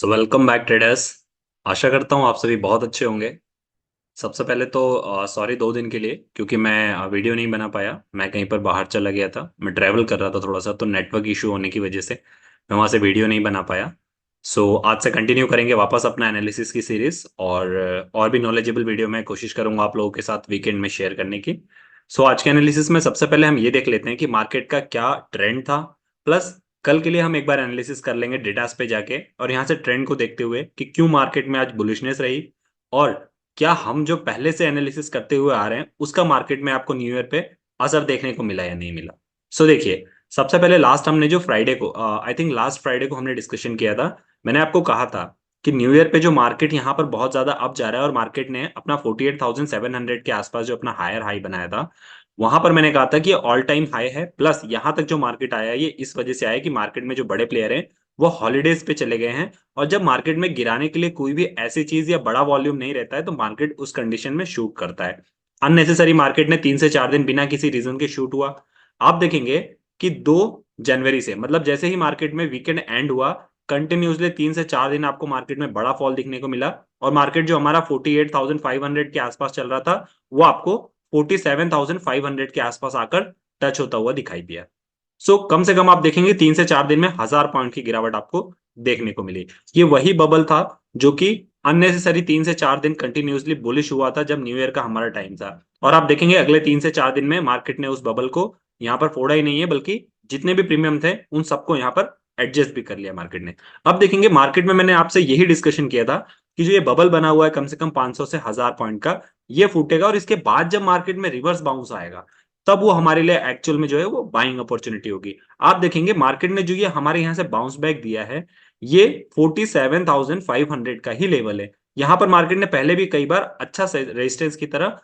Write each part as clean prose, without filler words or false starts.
Welcome back traders. आशा करता हूँ आप सभी बहुत अच्छे होंगे। सबसे पहले तो सॉरी 2 दिन के लिए, क्योंकि मैं वीडियो नहीं बना पाया। मैं कहीं पर बाहर चला गया था, मैं ट्रैवल कर रहा था थोड़ा सा, तो नेटवर्क इशू होने की वजह से मैं वहाँ से वीडियो नहीं बना पाया। आज से कंटिन्यू करेंगे वापस अपना एनालिसिस की सीरीज, और भी नॉलेजेबल वीडियो मैं कोशिश करूंगा आप लोगों के साथ वीकेंड में शेयर करने की। आज के एनालिसिस में सबसे पहले हम ये देख लेते हैं कि मार्केट का क्या ट्रेंड था। प्लस कल के लिए हम एक बार एनालिसिस कर लेंगे डेटास पे जाके, और यहाँ से ट्रेंड को देखते हुए कि क्यों मार्केट में आज बुलिशनेस रही, और क्या हम जो पहले से एनालिसिस करते हुए आ रहे हैं उसका मार्केट में आपको न्यू ईयर पे असर देखने को मिला या नहीं मिला। देखिए, सबसे पहले लास्ट हमने जो फ्राइडे को, आई थिंक लास्ट फ्राइडे को हमने डिस्कशन किया था। मैंने आपको कहा था कि न्यू ईयर पे जो मार्केट यहाँ पर बहुत ज्यादा अप जा रहा है, और मार्केट ने अपना 48,700 के आसपास जो अपना हायर हाई बनाया था, वहां पर मैंने कहा था कि ऑल टाइम हाई है। प्लस यहाँ तक जो मार्केट आया है ये इस वजह से आया कि मार्केट में जो बड़े प्लेयर हैं वो हॉलीडेज पे चले गए हैं, और जब मार्केट में गिराने के लिए कोई भी ऐसी चीज या बड़ा वॉल्यूम नहीं रहता है तो मार्केट उस कंडीशन में शूट करता है। अननेसेसरी मार्केट ने 3 से 4 दिन बिना किसी रीजन के शूट हुआ। आप देखेंगे कि 2 जनवरी से, मतलब जैसे ही मार्केट में वीकेंड एंड हुआ, कंटिन्यूसली 3 से 4 दिन आपको मार्केट में बड़ा फॉल दिखने को मिला, और मार्केट जो हमारा 48,500 के आसपास चल रहा था वो आपको 47,500 के आसपास आकर टच होता हुआ दिखाई दिया। कम से कम आप देखेंगे 3 से 4 दिन में 1,000 पॉइंट की गिरावट आपको देखने को मिली। ये वही बबल था जो कि अननेसेसरी 3 से 4 दिन कंटिन्यूसली बुलिश हुआ था जब न्यू ईयर का हमारा टाइम था। और आप देखेंगे अगले 3 से 4 दिन में मार्केट ने उस बबल को यहाँ पर फोड़ा ही नहीं है, बल्कि जितने भी प्रीमियम थे उन सबको यहाँ पर एडजस्ट भी कर लिया मार्केट ने। अब देखेंगे मार्केट में मैंने आपसे यही डिस्कशन किया था कि जो ये बबल बना हुआ है कम से कम 500 से 1,000 पॉइंट का, ये फूटेगा, और इसके बाद जब मार्केट में रिवर्स बाउंस आएगा तब वो हमारे लिए एक्चुअल में जो है वो बाइंग अपॉर्चुनिटी होगी। आप देखेंगे मार्केट ने जो ये हमारे यहाँ से बाउंस बैक दिया है, ये 47,500 का ही लेवल है। यहाँ पर मार्केट ने पहले भी कई बार अच्छा रेजिस्टेंस की तरह,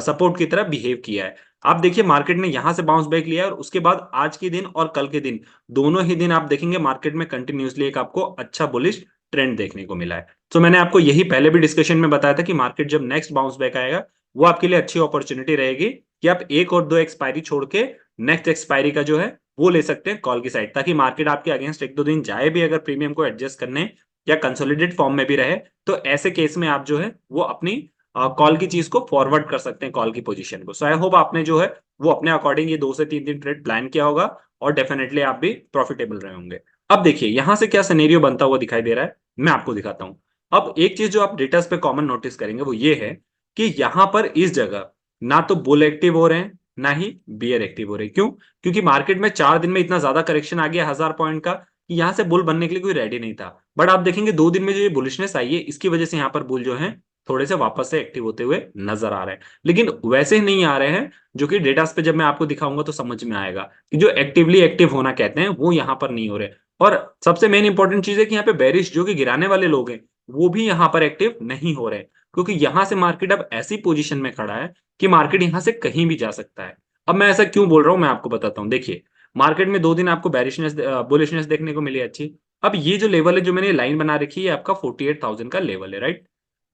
सपोर्ट की तरह बिहेव किया है। आप देखिए मार्केट ने यहां से बाउंस बैक लिया है, और उसके बाद आज के दिन और कल के दिन, दोनों ही दिन आप देखेंगे मार्केट में कंटिन्यूसली एक आपको अच्छा बुलिश ट्रेंड देखने को मिला है। मैंने आपको यही पहले भी डिस्कशन में बताया था कि मार्केट जब नेक्स्ट बाउंस बैक आएगा वो आपके लिए अच्छी अपॉर्चुनिटी रहेगी कि आप एक और दो एक्सपायरी छोड़ के नेक्स्ट एक्सपायरी का जो है वो ले सकते हैं कॉल की साइड, ताकि मार्केट आपके अगेंस्ट एक दो दिन जाए भी अगर प्रीमियम को एडजस्ट करने, या कंसोलिडेट फॉर्म में भी रहे, तो ऐसे केस में आप जो है वो अपनी कॉल की चीज को फॉरवर्ड कर सकते हैं, कॉल की पोजीशन को। आई होप आपने जो है वो अपने अकॉर्डिंग ये 2 से 3 दिन ट्रेड प्लान किया होगा, और डेफिनेटली आप भी प्रॉफिटेबल रहे होंगे। अब देखिए यहां से क्या सिनेरियो बनता हुआ दिखाई दे रहा है, मैं आपको दिखाता हूं। अब एक चीज जो आप डेटास पे कॉमन नोटिस करेंगे वो ये है कि यहां पर इस जगह ना तो बुल एक्टिव हो रहे हैं ना ही बियर एक्टिव हो रहे हैं। क्यों? क्योंकि मार्केट में 4 दिन में इतना ज्यादा करेक्शन आ गया 1,000 पॉइंट का कि यहां से बुल बनने के लिए कोई रेडी नहीं था। बट आप देखेंगे 2 दिन में जो ये बुलिशनेस आई है इसकी वजह से यहाँ पर बुल जो है थोड़े से वापस से एक्टिव होते हुए नजर आ रहे हैं, लेकिन वैसे ही नहीं आ रहे हैं जो कि डेटास पे जब मैं आपको दिखाऊंगा तो समझ में आएगा कि जो एक्टिवली एक्टिव होना कहते हैं वो यहाँ पर नहीं हो रहे। और सबसे मेन इंपॉर्टेंट चीज है कि यहाँ पे बेरिश जो कि गिराने वाले लोग हैं वो भी यहाँ पर एक्टिव नहीं हो रहे, क्योंकि यहां से मार्केट अब ऐसी पोजीशन में खड़ा है कि मार्केट यहां से कहीं भी जा सकता है। अब मैं ऐसा क्यों बोल रहा हूं मैं आपको बताता हूं। देखिए मार्केट में 2 दिन आपको बैरिशनेस बुलिशनेस देखने को मिली अच्छी। अब ये जो लेवल है जो मैंने लाइन बना रखी है आपका 48,000 का लेवल है, राइट।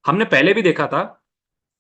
हमने पहले भी देखा था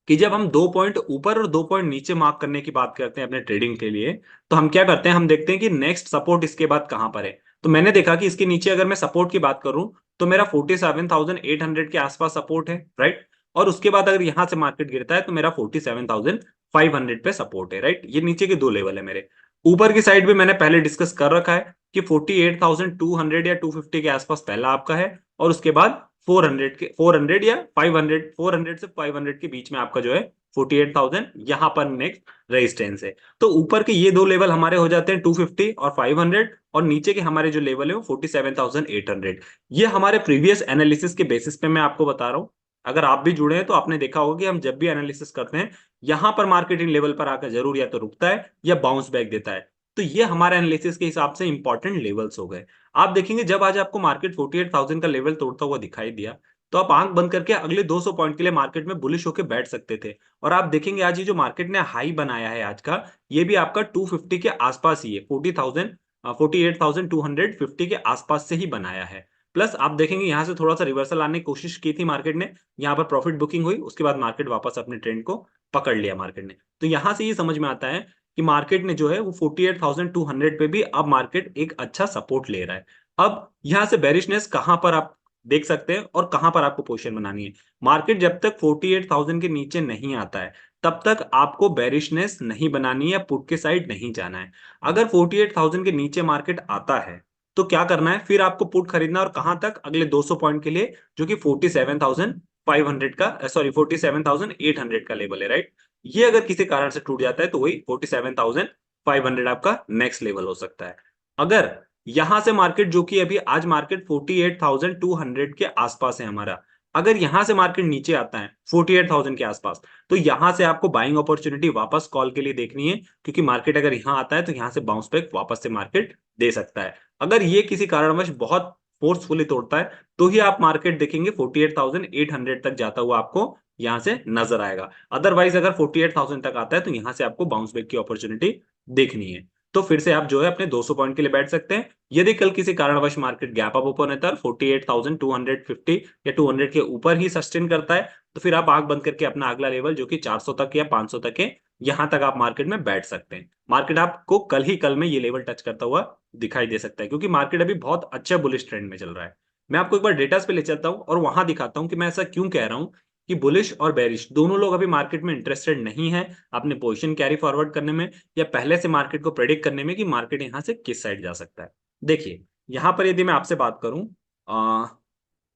कि जब हम 2 पॉइंट ऊपर और 2 पॉइंट नीचे मार्क करने की बात करते हैं अपने ट्रेडिंग के लिए, तो हम क्या करते हैं, हम देखते हैं कि नेक्स्ट सपोर्ट इसके बाद कहां पर है। तो मैंने देखा कि इसके नीचे अगर मैं सपोर्ट की बात करूं तो मेरा 47,800 के आसपास सपोर्ट है, राइट। और उसके बाद अगर यहां से मार्केट गिरता है तो मेरा 47,500 पे सपोर्ट है, राइट। ये नीचे के 2 लेवल है मेरे। ऊपर की साइड भी मैंने पहले डिस्कस कर रखा है कि 48,200 या 250 के आसपास पहला आपका है, और उसके बाद 400 या 500, 400 से 500 के बीच में आपका जो है 48,000 यहां पर नेक्स्ट रेजिस्टेंस है। तो ऊपर के ये 2 लेवल हमारे हो जाते हैं 250 और 500, और नीचे के हमारे जो लेवल है वो 47,800। ये हमारे प्रीवियस एनालिसिस के बेसिस पे मैं आपको बता रहा हूं। अगर आप भी जुड़े हैं तो आपने देखा होगा कि हम जब भी एनालिसिस करते हैं यहां पर मार्केट इन लेवल पर आकर जरूर या तो रुकता है या बाउंस बैक देता है। तो ये हमारे एनालिसिस के हिसाब से इंपॉर्टेंट लेवल्स हो गए। आप देखेंगे जब आज आपको मार्केट 48,000 का लेवल तोड़ता हुआ दिखाई दिया तो आप आंख बंद करके अगले 200 पॉइंट के लिए मार्केट में बुलिश होकर बैठ सकते थे। और आप देखेंगे आज ये जो मार्केट ने हाई बनाया है आज का, ये भी आपका 250 के आसपास ही है, 40,000, 48,250 के आसपास से ही बनाया है। प्लस आप देखेंगे यहां से थोड़ा सा रिवर्सल आने की कोशिश की थी मार्केट ने, यहाँ पर प्रॉफिट बुकिंग हुई, उसके बाद मार्केट वापस अपने ट्रेंड को पकड़ लिया मार्केट ने। तो यहां से ये समझ में आता है कि मार्केट ने जो है वो 48,200 पे भी अब मार्केट एक अच्छा सपोर्ट ले रहा है। अब यहां से बेरिशनेस कहां पर आप देख सकते हैं और कहां पर आपको पोजीशन बनानी है। मार्केट जब तक 48,000 के नीचे नहीं आता है तब तक आपको बेरिशनेस नहीं बनानी है, पुट के साइड नहीं जाना है। अगर 48,000 के नीचे मार्केट आता है तो क्या करना है, फिर आपको पुट खरीदना, और कहां तक, अगले 200 पॉइंट के लिए, जो कि 47,500 का, सॉरी 47,800 का लेवल है, राइट। ये अगर किसी कारण से टूट जाता है तो वही 47,500 आपका नेक्स्ट लेवल हो सकता है। अगर यहां से मार्केट, जो कि अभी आज मार्केट 48,200 के आसपास है हमारा, अगर यहां से मार्केट नीचे आता है 48,000 के आसपास, तो यहां से आपको बाइंग अपॉर्चुनिटी वापस कॉल के लिए देखनी है, क्योंकि मार्केट अगर यहां आता है तो यहां से बाउंस बैक वापस से मार्केट दे सकता है। अगर ये किसी कारणवश बहुत फोर्सफुली तोड़ता है तो ही आप मार्केट देखेंगे 48,800 तक जाता हुआ आपको यहां से नजर आएगा। अदरवाइज अगर 48,000 तक आता है तो यहां से आपको बाउंस बैक की अपॉर्चुनिटी देखनी है। तो फिर से आप जो है अपने 200 पॉइंट के लिए बैठ सकते हैं। यदि कल किसी कारणवश मार्केट गैप अप ओपन होता है 48,250 या 200 के ऊपर ही सस्टेन करता है, तो फिर आप आंख बंद करके अपना अगला लेवल, जो कि 400 तक या 500 तक है, यहां तक आप मार्केट में बैठ सकते हैं। मार्केट आपको कल ही कल में ये लेवल टच करता हुआ दिखाई दे सकता है, क्योंकि मार्केट अभी बहुत अच्छे बुलिश ट्रेंड में चल रहा है। मैं आपको एक बार डेटास पे ले चलता हूं और वहां दिखाता हूं कि मैं ऐसा क्यों कह रहा हूं कि बुलिश और बेरिश दोनों लोग अभी मार्केट में इंटरेस्टेड नहीं है अपने पोजीशन कैरी फॉरवर्ड करने में, या पहले से मार्केट को प्रेडिक्ट करने में कि मार्केट यहां से किस साइड जा सकता है। देखिए, यहां पर यदि मैं आपसे बात करूं,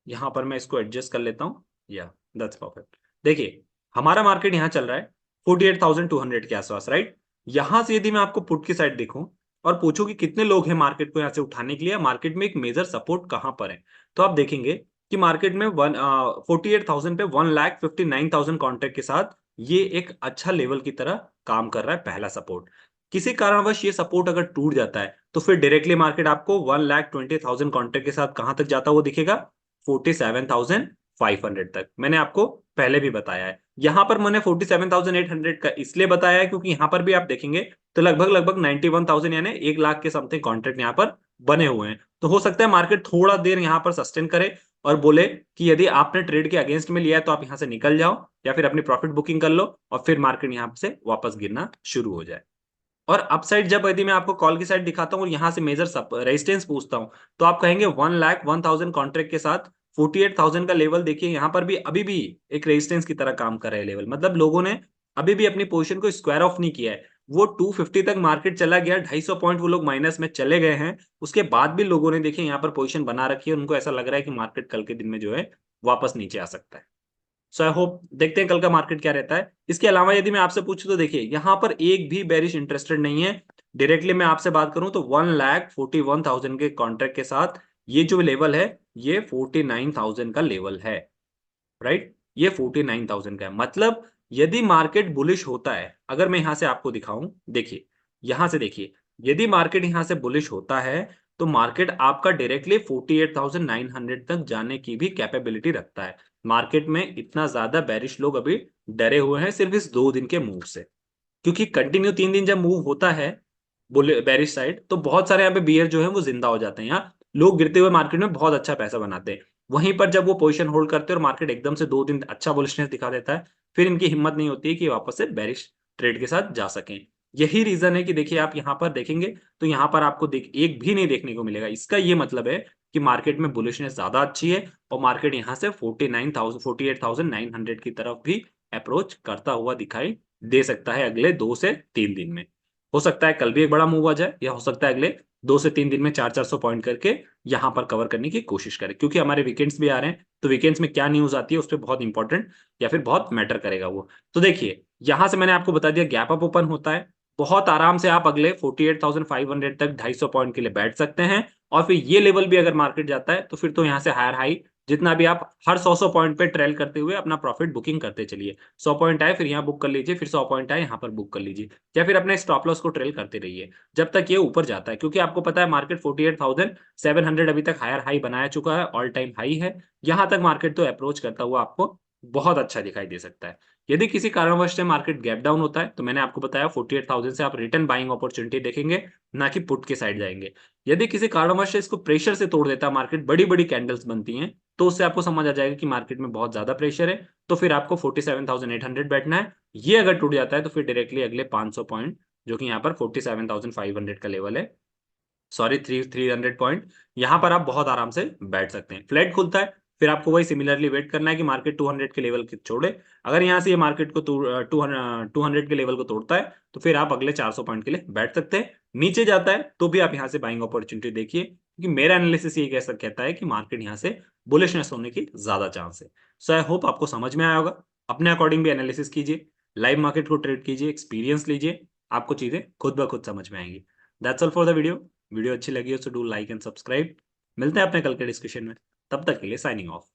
यहां पर मैं इसको एडजस्ट कर लेता हूं, या दैट्स परफेक्ट। देखिए, हमारा मार्केट यहां चल रहा है 48,200 के आसपास, राइट। यहां से यदि मैं आपको पुट की साइड देखूं और पूछूं कि कितने लोग हैं मार्केट को यहां से उठाने के लिए, मार्केट में एक मेजर सपोर्ट कहां पर है, तो आप देखेंगे कि मार्केट में 48,000 पे 1,59,000 कॉन्ट्रैक्ट के साथ ये एक अच्छा लेवल की तरह काम कर रहा है, पहला सपोर्ट। किसी कारणवश ये सपोर्ट अगर टूट जाता है तो फिर डायरेक्टली मार्केट आपको 1,20,000 कॉन्ट्रैक्ट के साथ कहां तक जाता हुआ दिखेगा, 47,500 तक। मैंने आपको पहले भी बताया है। यहां पर मैंने 47,800 का इसलिए बताया है क्योंकि यहां पर भी आप देखेंगे तो लगभग लगभग 91,000 यानी 1 लाख के समथिंग कॉन्ट्रैक्ट यहां पर बने हुए हैं। तो हो सकता है मार्केट थोड़ा देर यहां पर सस्टेन करे और बोले कि यदि आपने ट्रेड के अगेंस्ट में लिया है तो आप यहां से निकल जाओ, या फिर अपनी प्रॉफिट बुकिंग कर लो, और फिर मार्केट यहां से वापस गिरना शुरू हो जाए। और अपसाइड जब यदि मैं आपको कॉल की साइड दिखाता हूं और यहां से मेजर रेजिस्टेंस पूछता हूं, तो आप कहेंगे 1,01,000 कॉन्ट्रैक्ट के साथ 48,000 का लेवल, देखिए यहां पर भी अभी भी एक रेजिस्टेंस की तरह काम कर रहे हैं लेवल, मतलब लोगों ने अभी भी अपनी पोजीशन को स्क्वायर ऑफ नहीं किया है। वो 250 तक मार्केट चला गया, 250 पॉइंट वो लोग माइनस में चले गए हैं, उसके बाद भी लोगों ने देखिए यहाँ पर पोजीशन बना रखी है, उनको ऐसा लग रहा है कि मार्केट कल के दिन में जो है वापस नीचे आ सकता है। सो आई होप, देखते हैं कल का मार्केट क्या रहता है। इसके अलावा यदि मैं आपसे पूछूं तो देखिए यहां पर एक भी बेरिश इंटरेस्टेड नहीं है। डायरेक्टली मैं आपसे बात करूं तो 1,41,000 के कॉन्ट्रैक्ट के साथ ये जो लेवल है ये 49,000 का लेवल है, राइट। ये 49,000 का है, मतलब यदि मार्केट बुलिश होता है, अगर मैं यहां से आपको दिखाऊं, देखिए यहां से देखिए, यदि मार्केट यहां से बुलिश होता है तो मार्केट आपका डायरेक्टली 48,900 तक जाने की भी कैपेबिलिटी रखता है। मार्केट में इतना ज्यादा बेरिश लोग अभी डरे हुए हैं सिर्फ इस 2 दिन के मूव से, क्योंकि कंटिन्यू 3 दिन जब मूव होता है बेरिश साइड, तो बहुत सारे यहाँ पे बियर जो है वो जिंदा हो जाते हैं। यहाँ लोग गिरते हुए मार्केट में बहुत अच्छा पैसा बनाते हैं। वहीं पर जब वो पोजीशन होल्ड करते हैं और मार्केट एकदम से 2 दिन अच्छा बुलिशनेस दिखा देता है, फिर इनकी हिम्मत नहीं होती है कि वापस से बेरिश ट्रेड के साथ जा सकें। यही रीजन है कि देखिए आप यहाँ पर देखेंगे तो यहाँ पर आपको एक भी नहीं देखने को मिलेगा। इसका ये मतलब है कि मार्केट में बुलिशनेस ज्यादा अच्छी है और मार्केट यहाँ से 48,900 की तरफ भी अप्रोच करता हुआ दिखाई दे सकता है अगले 2 से 3 दिन में। हो सकता है कल भी एक बड़ा मूव आ जाए, या हो सकता है अगले 2 से 3 दिन में 400-400 पॉइंट करके यहां पर कवर करने की कोशिश करें, क्योंकि हमारे वीकेंड्स भी आ रहे हैं, तो वीकेंड्स में क्या न्यूज आती है उस पर बहुत इंपॉर्टेंट या फिर बहुत मैटर करेगा वो। तो देखिए यहां से मैंने आपको बता दिया गैप अप ओपन होता है, बहुत आराम से आप अगले 48,500 तक 250 पॉइंट के लिए बैठ सकते हैं। और फिर ये लेवल भी अगर मार्केट जाता है तो फिर तो यहाँ से हायर हाई जितना भी आप हर 100 पॉइंट पे ट्रेल करते हुए अपना प्रॉफिट बुकिंग करते चलिए। 100 पॉइंट आए फिर यहाँ बुक कर लीजिए, फिर 100 पॉइंट आए यहाँ पर बुक कर लीजिए, या फिर अपने स्टॉप लॉस को ट्रेल करते रहिए जब तक ये ऊपर जाता है, क्योंकि आपको पता है मार्केट 48,700 अभी तक हायर हाई बनाया चुका है, ऑल टाइम हाई है। यहां तक मार्केट तो अप्रोच करता हुआ आपको बहुत अच्छा दिखाई दे सकता है। यदि किसी कारणवश से मार्केट गैप डाउन होता है तो मैंने आपको बताया 48,000 से आप रिटर्न बाइंग अपॉर्चुनिटी देखेंगे, ना कि पुट के साइड जाएंगे। यदि किसी कारणवश से इसको प्रेशर से तोड़ देता है मार्केट, बड़ी बड़ी कैंडल्स बनती हैं, तो उससे आपको समझ आ जाएगा कि मार्केट में बहुत ज्यादा प्रेशर है, तो फिर आपको 47,800 बैठना है। ये अगर टूट जाता है तो फिर डायरेक्टली अगले 500 पॉइंट, जो कि यहाँ पर 47,500 का लेवल है, सॉरी 300 पॉइंट, यहां पर आप बहुत आराम से बैठ सकते हैं। फ्लैट खुलता है फिर आपको वही सिमिलरली वेट करना है कि मार्केट 200 के लेवल के छोड़े। अगर यहाँ से ये मार्केट को 200 के लेवल को तोड़ता है तो फिर आप अगले 400 पॉइंट के लिए बैठ सकते हैं। नीचे जाता है तो भी आप यहाँ से बाइंग अपॉर्चुनिटी देखिए, क्योंकि मेरा एनालिसिस ये कैसा कहता है कि मार्केट यहाँ से बुलिशनेस होने की ज्यादा चांस है। सो आई होप आपको समझ में आया होगा। अपने अकॉर्डिंग भी एनालिसिस कीजिए, लाइव मार्केट को ट्रेड कीजिए, एक्सपीरियंस लीजिए, आपको चीजें खुद ब खुद समझ में आएंगी। That's all for the video. Video अच्छी लगी हो तो डू लाइक एंड सब्सक्राइब। मिलते हैं अपने कल के डिस्कशन में, तब तक के लिए साइनिंग ऑफ।